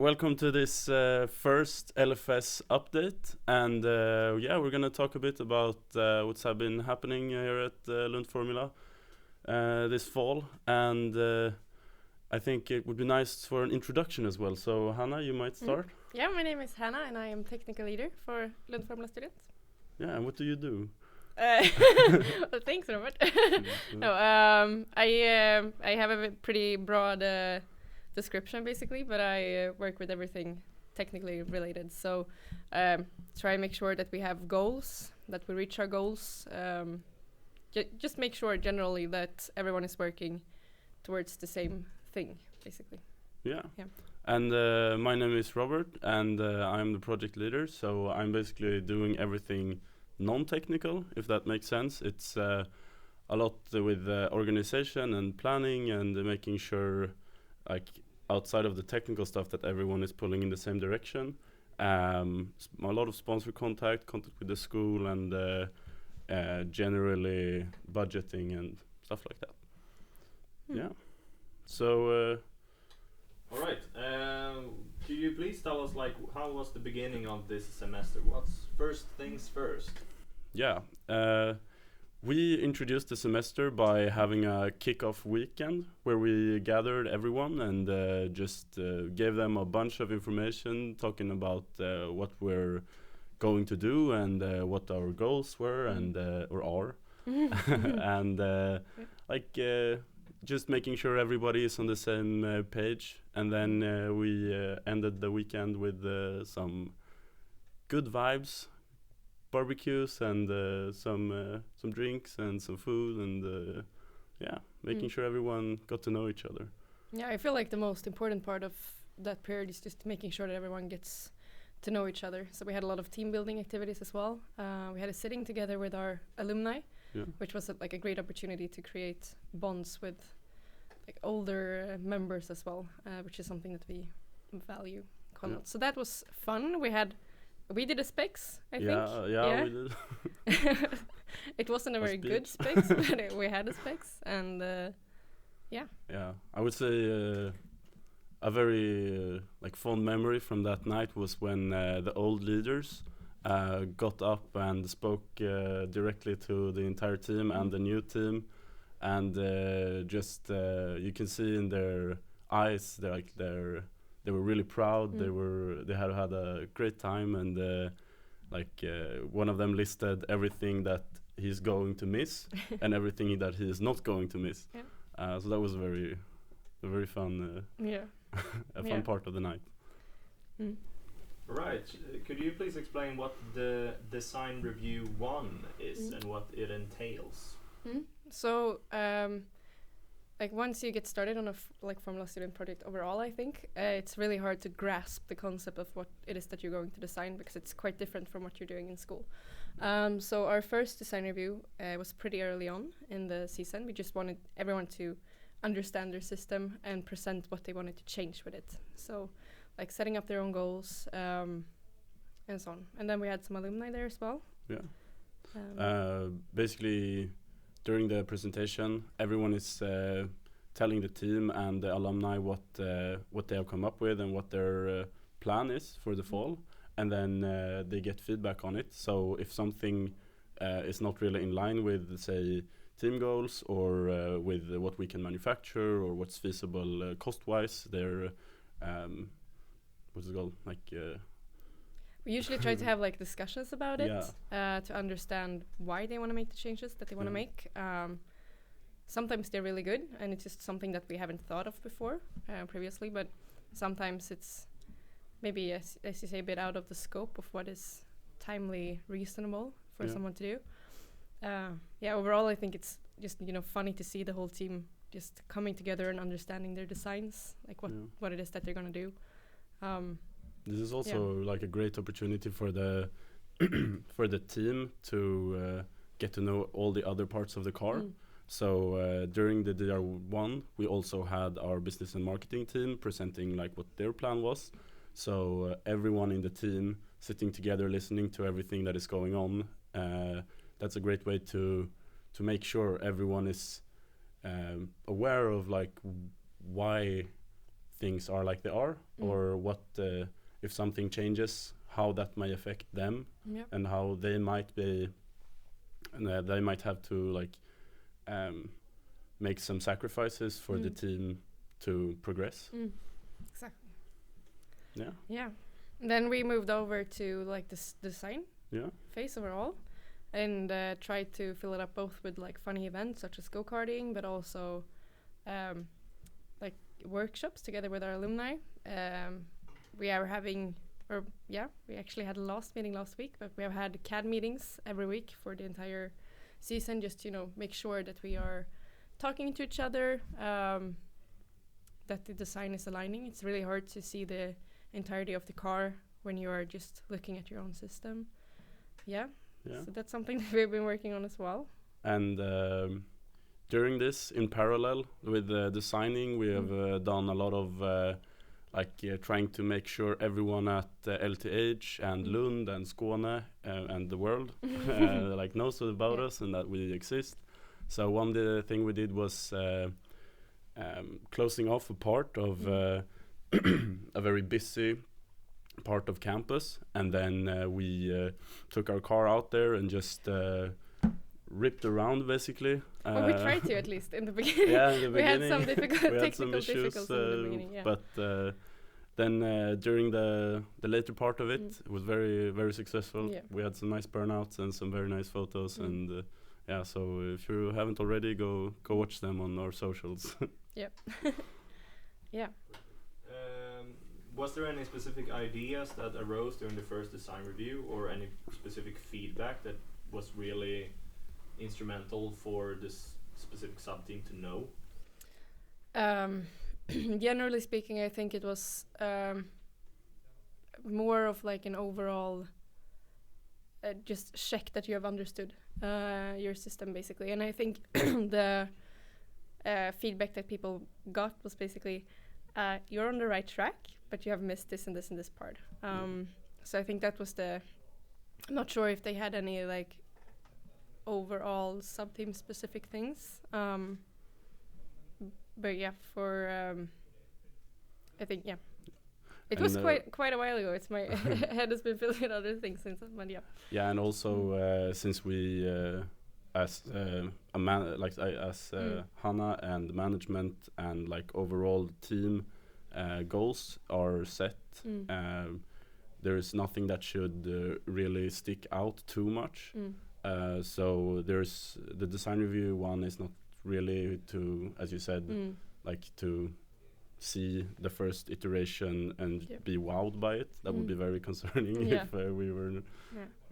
Welcome to this first LFS update, and we're gonna talk a bit about what's been happening here at Lund Formula this fall, and I think it would be nice for an introduction as well. So Hannah, you might start. Yeah, my name is Hannah, and I am technical leader for Lund Formula Student. Yeah, and what do you do? Well, thanks, Robert. No, I have a pretty broad description basically, but I work with everything technically related. So try and make sure that we have goals, that we reach our goals. Just make sure generally that everyone is working towards the same thing, basically. Yeah. Yeah. And my name is Robert, and I'm the project leader. So I'm basically doing everything non-technical, if that makes sense. It's a lot with organization and planning and making sure, like outside of the technical stuff, that everyone is pulling in the same direction. A lot of sponsor contact with the school, and generally budgeting and stuff like that. Yeah. So. All right. Could you please tell us, how was the beginning of this semester? What's first things first? Yeah. We introduced the semester by having a kick-off weekend where we gathered everyone and just gave them a bunch of information talking about what we're going to do and what our goals were and or are, and just making sure everybody is on the same page. And then we ended the weekend with some good vibes, barbecues and some drinks and some food and making sure everyone got to know each other. Yeah, I feel like the most important part of that period is just making sure that everyone gets to know each other. So we had a lot of team building activities as well. We had a sitting together with our alumni, which was a great opportunity to create bonds with older members as well, which is something that we value quite a lot. So that was fun. We did a specs, I think. Yeah, we did. It wasn't a very good specs, but we had a specs, and Yeah, I would say a very fond memory from that night was when the old leaders got up and spoke directly to the entire team and the new team, and you can see in their eyes they were really proud. They had had a great time, and one of them listed everything that he's going to miss and everything that he is not going to miss. So that was a very fun fun part of the night. Right. Could you please explain what the Design Review 1 is and what it entails? So once you get started on a Formula Student project overall, I think it's really hard to grasp the concept of what it is that you're going to design, because it's quite different from what you're doing in school. So our first design review was pretty early on in the season. We just wanted everyone to understand their system and present what they wanted to change with it. So setting up their own goals and so on. And then we had some alumni there as well. Basically, during the presentation, everyone is telling the team and the alumni what they have come up with and what their plan is for the fall, and then they get feedback on it. So if something is not really in line with, say, team goals or with what we can manufacture or what's feasible cost-wise, they're what's it called? We usually try to have discussions about it to understand why they want to make the changes that they want to make. Sometimes they're really good, and it's just something that we haven't thought of before previously, but sometimes it's maybe, as you say, a bit out of the scope of what is timely reasonable for someone to do. Overall, I think it's just funny to see the whole team just coming together and understanding their designs, what it is that they're going to do. This is also a great opportunity for the for the team to get to know all the other parts of the car. So during the DR1, we also had our business and marketing team presenting what their plan was. So everyone in the team sitting together, listening to everything that is going on. That's a great way to make sure everyone is aware of why things are like they are, or what if something changes, how that may affect them, and how they might be, and they might have to like make some sacrifices for the team to progress. Exactly. Yeah. Yeah. Then we moved over to like this design phase overall, and tried to fill it up both with like funny events such as go-karting, but also like workshops together with our alumni. We are having, we actually had a last meeting last week, but we have had CAD meetings every week for the entire season, just to make sure that we are talking to each other, that the design is aligning. It's really hard to see the entirety of the car when you are just looking at your own system. So that's something that we've been working on as well. And during this, in parallel with designing, we have done a lot of trying to make sure everyone at LTH and Lund and Skåne and the world knows about us and that we exist. So one thing we did was closing off a part of a very busy part of campus, and then we took our car out there and just ripped around basically. Well, we tried to, at least in the beginning. Yeah, in the we beginning. Had some technical issues, difficulties in the beginning. Yeah. But then during the later part of it, it was very, very successful. Yeah. We had some nice burnouts and some very nice photos, and so if you haven't already, go watch them on our socials. Yep. Yeah. Was there any specific ideas that arose during the first design review, or any specific feedback that was really instrumental for this specific sub-team to know? Generally speaking, I think it was more of like an overall just check that you have understood your system, basically. And I think the feedback that people got was basically, you're on the right track, but you have missed this and this and this part. So I think that was I'm not sure if they had any like overall sub-team specific things. But yeah, I think, it was quite a while ago. It's my head has been filled with other things since then, but yeah. Yeah, and also since we as Hannah and management and like overall team goals are set, there is nothing that should really stick out too much. So there's the design review one is not really to, as you said, like to see the first iteration and be wowed by it. That would be very concerning if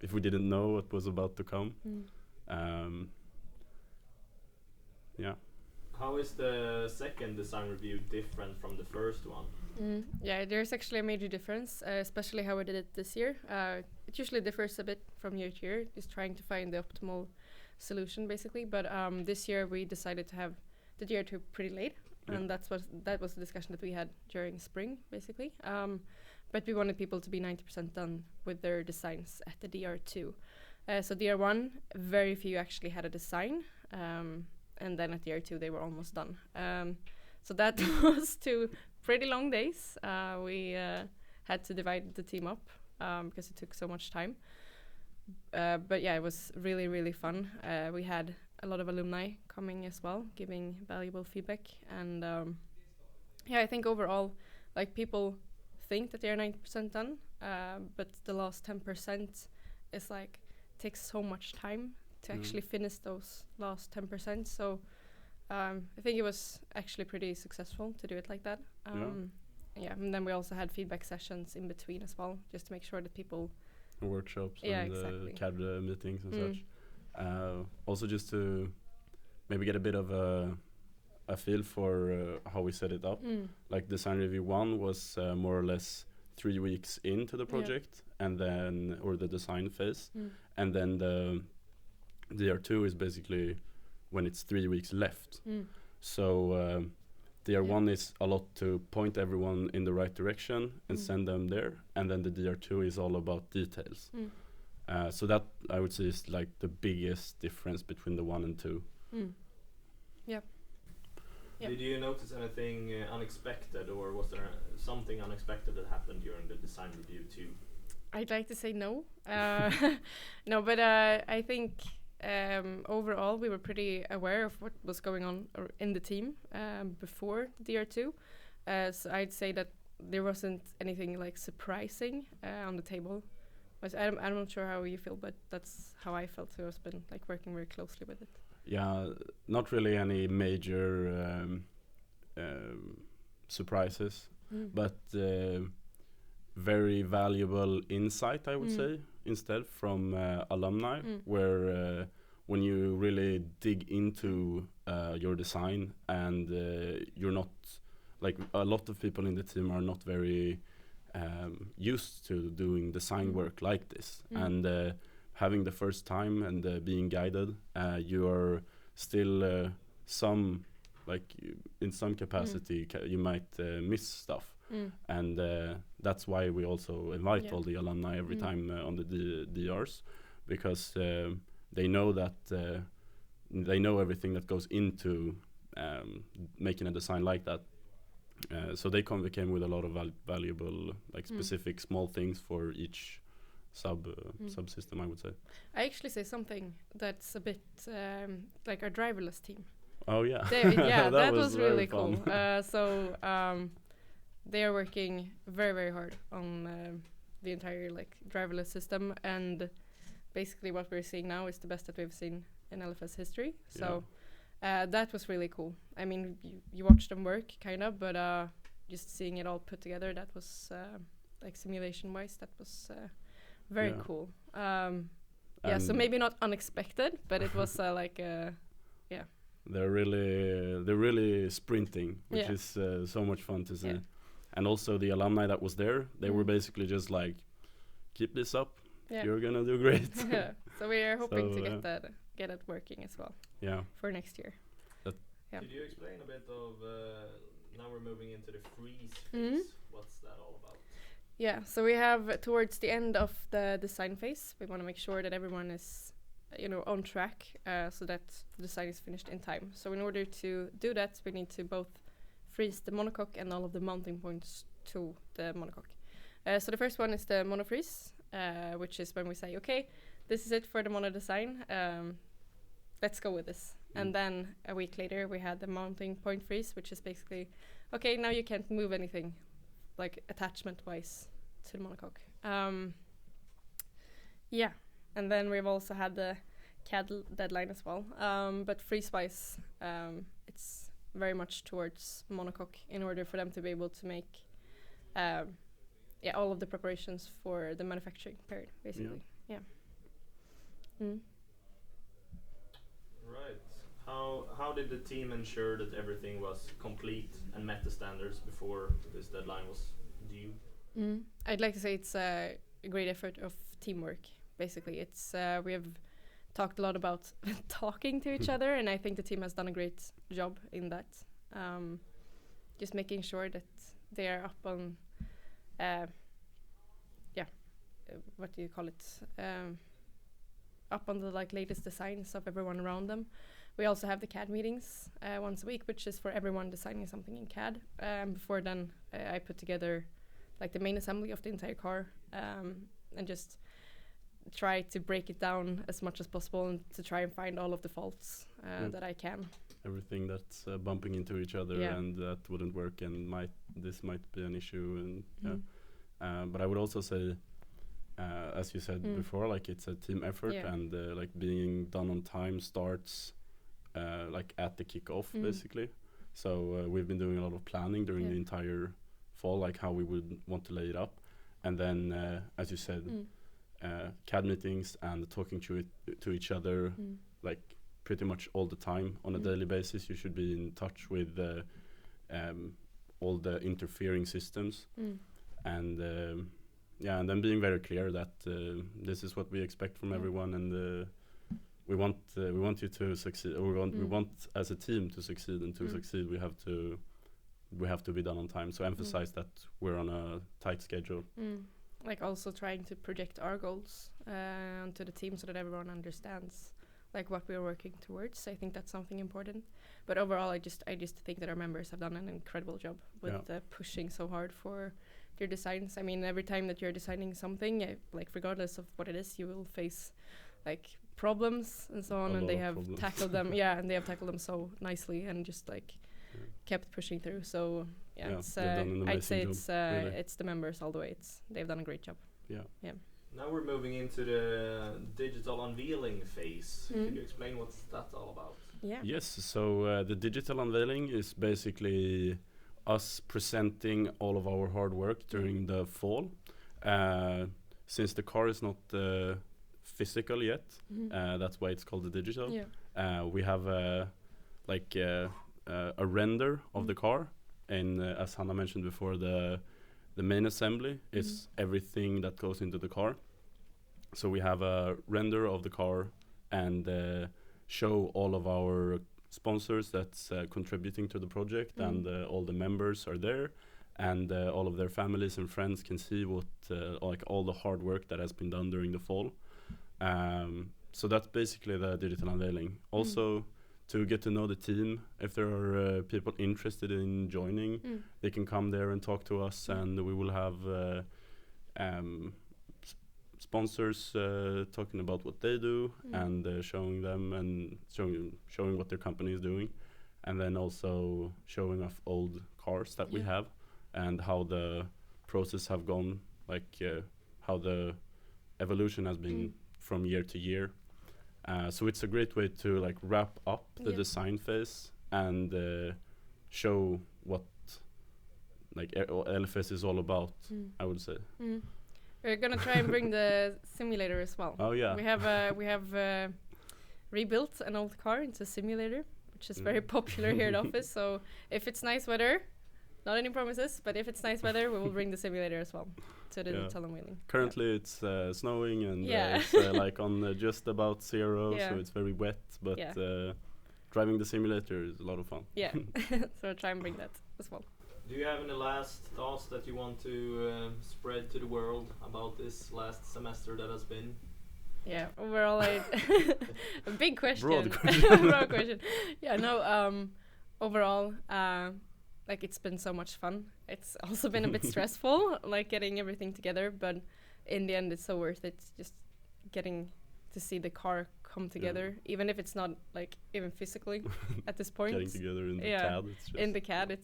if we didn't know what was about to come. How is the second design review different from the first one? Yeah, there's actually a major difference, especially how we did it this year. It usually differs a bit from year to year, just trying to find the optimal solution, basically. But this year we decided to have the DR2 pretty late, and that was the discussion that we had during spring, basically. But we wanted people to be 90% done with their designs at the DR2. So DR1, very few actually had a design, and then at DR2 they were almost done. So that was 2 pretty long days. We had to divide the team up because it took so much time. But yeah, it was really, really fun. We had a lot of alumni coming as well, giving valuable feedback. And I think overall, like, people think that they're 90% done, but the last 10% is like takes so much time to actually finish those last 10%. So I think it was actually pretty successful to do it like that. And then we also had feedback sessions in between as well, just to make sure that people workshops and CAD meetings and such. Also just to maybe get a bit of a feel for how we set it up. Like design review 1 was more or less 3 weeks into the project, and then or the design phase, and then the DR2 is basically when it's 3 weeks left. So DR1 is a lot to point everyone in the right direction and send them there, and then the DR2 is all about details. So that I would say is like the biggest difference between the 1 and 2. Yeah. Did you notice anything unexpected, or was there something unexpected that happened during the design review too? I'd like to say no. No, but I think overall we were pretty aware of what was going on in the team before DR2. So I'd say that there wasn't anything like surprising on the table. I'm not sure how you feel, but that's how I felt. So I've been like working very closely with it. Yeah, not really any major surprises, but very valuable insight, I would say, instead from alumni, where when you really dig into your design and you're not, like a lot of people in the team are not very used to doing design work like this, and having the first time and being guided, you are still some, like in some capacity you might miss stuff, and that's why we also invite all the alumni every time on the DRs, because they know that they know everything that goes into making a design like that. So they came with a lot of valuable, like specific small things for each subsystem, I would say. I actually say something that's a bit like our driverless team. Oh yeah, yeah, that was very really fun. cool. So they are working very, very hard on the entire like driverless system, and basically what we're seeing now is the best that we've seen in LFS history. So that was really cool. I mean, you watch them work, kind of, but just seeing it all put together, that was like simulation-wise, that was very cool. So maybe not unexpected, but it was like they're really sprinting, which is so much fun to see. And also the alumni that was there, they were basically just like, keep this up, you're gonna do great. So we are hoping to get it working as well. Yeah. For next year. Could you explain a bit of now we're moving into the freeze phase? What's that all about? Yeah, so we have towards the end of the design phase, we want to make sure that everyone is, on track, so that the design is finished in time. So in order to do that, we need to both freeze the monocoque and all of the mounting points to the monocoque. So the first one is the monofreeze, which is when we say, okay, this is it for the mono design. Let's go with this. And then a week later, we had the mounting point freeze, which is basically, okay, now you can't move anything, like attachment-wise, to the monocoque. And then we've also had the CAD deadline as well. But freeze-wise, it's very much towards monocoque in order for them to be able to make all of the preparations for the manufacturing period, basically. Right. How did the team ensure that everything was complete and met the standards before this deadline was due? I'd like to say it's a great effort of teamwork. Basically, it's we have talked a lot about talking to each other, and I think the team has done a great job in that. Just making sure that they are up on, what do you call it? Up on the like latest designs of everyone around them. We also have the CAD meetings once a week, which is for everyone designing something in CAD. Before then, I put together like the main assembly of the entire car, and just try to break it down as much as possible and to try and find all of the faults that I can. Everything that's bumping into each other and that wouldn't work, and this might be an issue, and but I would also say, as you said before, like it's a team effort, and like being done on time starts like at the kickoff, basically. So we've been doing a lot of planning during the entire fall, like how we would want to lay it up, and then as you said, CAD meetings and talking to each other, like pretty much all the time on a daily basis. You should be in touch with all the interfering systems, and and then being very clear that this is what we expect from everyone, and we want you to succeed, or we want as a team to succeed, and to succeed we have to be done on time. So emphasize that we're on a tight schedule. Like also trying to project our goals to the team so that everyone understands like what we're working towards. I think that's something important. But overall, I just think that our members have done an incredible job with pushing so hard for their designs. I mean, every time that you're designing something, like regardless of what it is, you will face like problems and so on, and they have tackled them. Yeah, and they have tackled them so nicely and just like kept pushing through. So it's I'd say it's the members all the way. They've done a great job. Yeah. Now we're moving into the digital unveiling phase. Can you explain what's that all about? Yeah. Yes, so the digital unveiling is basically us presenting all of our hard work during the fall. Since the car is not physical yet, that's why it's called the digital. We have a render of the car, and as Hanna mentioned before, the main assembly is everything that goes into the car. So we have a render of the car and show all of our sponsors that's contributing to the project, and all the members are there, and all of their families and friends can see what like all the hard work that has been done during the fall. So that's basically the digital unveiling. Also, to get to know the team, if there are people interested in joining, they can come there and talk to us, and we will have sponsors talking about what they do, and showing them and showing what their company is doing, and then also showing off old cars that we have and how the process have gone, like how the evolution has been from year to year. So it's a great way to like wrap up the design phase and show what like LFS is all about, I would say. We're gonna try and bring the simulator as well. Oh yeah. We have rebuilt an old car into a simulator, which is very popular here at office. So if it's nice weather, not any promises, but if it's nice weather, we will bring the simulator as well to the digital unveiling. Currently it's snowing, and it's like on just about zero, so it's very wet, but driving the simulator is a lot of fun. Yeah, so I'll try and bring that as well. Do you have any last thoughts that you want to spread to the world about this last semester that has been? Yeah, overall, a big question. Broad question. Broad question. Yeah, no, overall, like it's been so much fun. It's also been a bit stressful, like getting everything together, but in the end, it's so worth it. Just getting to see the car come together, even if it's not like even physically at this point. Getting together in the CAD. It's in the CAD,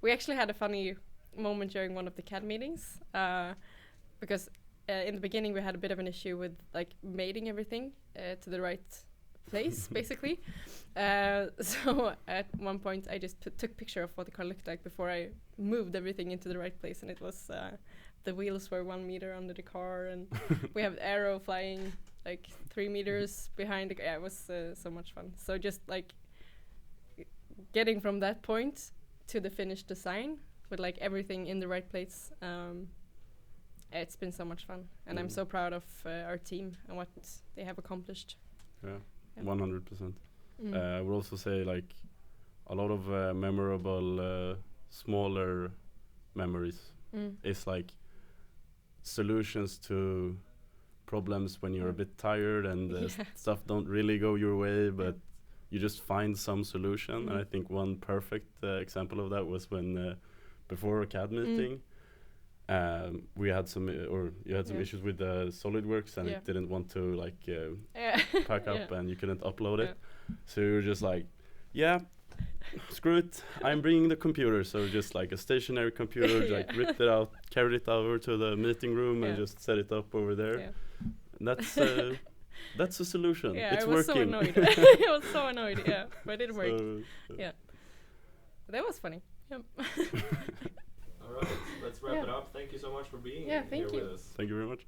we actually had a funny moment during one of the CAD meetings, because in the beginning we had a bit of an issue with like mating everything to the right place, basically. So at one point I just took a picture of what the car looked like before I moved everything into the right place, and it was the wheels were 1 meter under the car, and we have arrow flying like 3 meters behind the it was so much fun. So just like getting from that point to the finished design with like everything in the right place, it's been so much fun, and I'm so proud of our team and what they have accomplished. 100%. I would also say like a lot of memorable smaller memories is like solutions to problems when you're a bit tired and stuff don't really go your way, but you just find some solution. And I think one perfect example of that was when before a CAD meeting, we had some you had some issues with SolidWorks, and it didn't want to like pack up, and you couldn't upload it. So you were just like, screw it, I'm bringing the computer. So just like a stationary computer, like ripped it out, carried it over to the meeting room, and just set it up over there. And that's a solution. It's working. So annoyed. I was so annoyed. But it worked. That was funny. All right, let's wrap it up. Thank you so much for being here with us. Thank you very much.